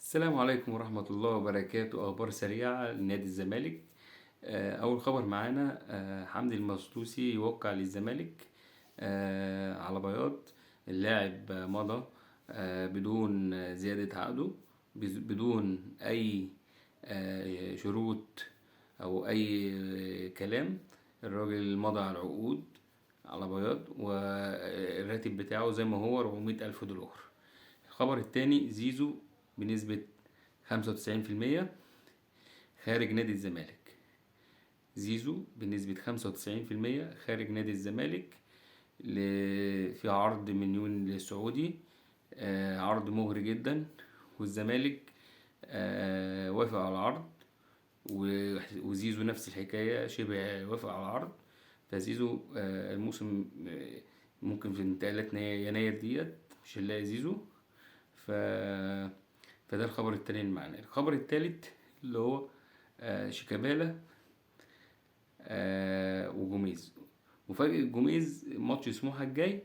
السلام عليكم ورحمة الله وبركاته. أخبار سريعة لنادي الزمالك. أول خبر معانا حمدي المسلوسي يوقع للزمالك على بياض. اللاعب مضى بدون زيادة عقده، بدون أي شروط أو أي كلام. الراجل مضى على العقود على بياض، والراتب بتاعه زي ما هو 400,000 دولار. الخبر التاني، زيزو بنسبة 95% خارج نادي الزمالك. زيزو بنسبة 95% خارج نادي الزمالك في عرض مليون للسعودي. عرض مغري جدا، والزمالك وافق على العرض، وزيزو نفس الحكاية شبه وافق على العرض. فزيزو الموسم ممكن في انتقالات يناير ديت مش هنلاقي زيزو. فده الخبر التاني اللي معانا. الخبر التالت اللي هو شيكابالا وجوميز. مفاجأة جوميز ماتش سموحة الجاي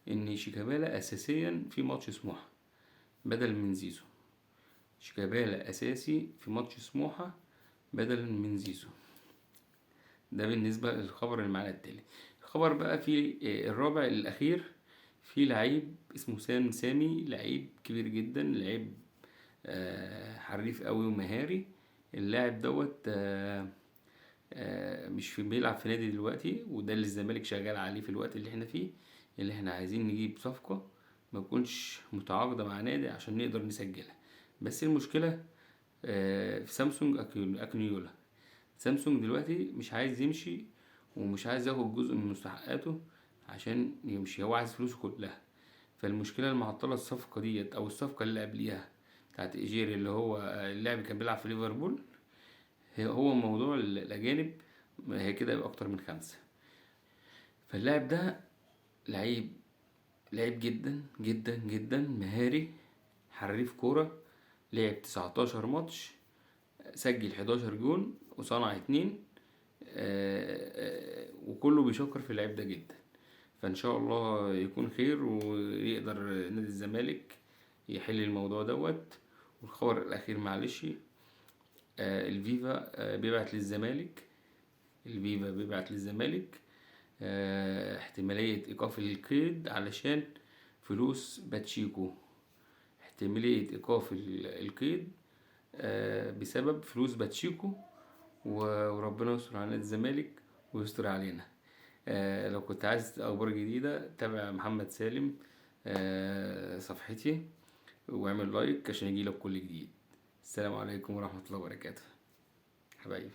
ان شيكابالا اساسيا في ماتش سموحة بدلا من زيزو. شيكابالا اساسي في ماتش سموحة بدلا من زيزو. ده بالنسبة للخبر اللي معانا التالي. الخبر بقى في الرابع الاخير، في لعيب اسمه سامي، لعيب كبير جدا، لعيب حريف قوي ومهاري. اللاعب دوت مش بيلعب في نادي دلوقتي، وده اللي الزمالك شغال عليه في الوقت اللي احنا فيه، اللي احنا عايزين نجيب صفقة ما تكونش متعاقدة مع نادي عشان نقدر نسجلها. بس المشكلة في سامسونج اكنيولا. سامسونج دلوقتي مش عايز يمشي، ومش عايز ياخد جزء من مستحقاته عشان يمشي، هو عايز فلوسه كلها. فالمشكلة المعطلة الصفقة ديت أو الصفقة اللي قبليها بتاعت إيجيري، اللي هو اللاعب كان بيلعب في ليفربول. هو موضوع الأجانب هي كده يبقى أكتر من 5. فاللاعب ده لعيب جدا جدا جدا مهاري، حريف كورة. لعب 19 ماتش، سجل 11 جون وصنع 2. وكله بيشكر في اللعيب ده جدا. فان شاء الله يكون خير ويقدر نادي الزمالك يحل الموضوع دوت. والخبر الاخير معلش، الفيفا بيبعت للزمالك. احتمالية ايقاف القيد علشان فلوس باتشيكو. احتمالية ايقاف القيد بسبب فلوس باتشيكو. وربنا يستر على نادي الزمالك ويستر علينا. لو كنت عايز اخبار جديدة تابع محمد سالم صفحتي، واعمل لايك عشان يجيلك كل جديد. السلام عليكم ورحمة الله وبركاته حبايبي.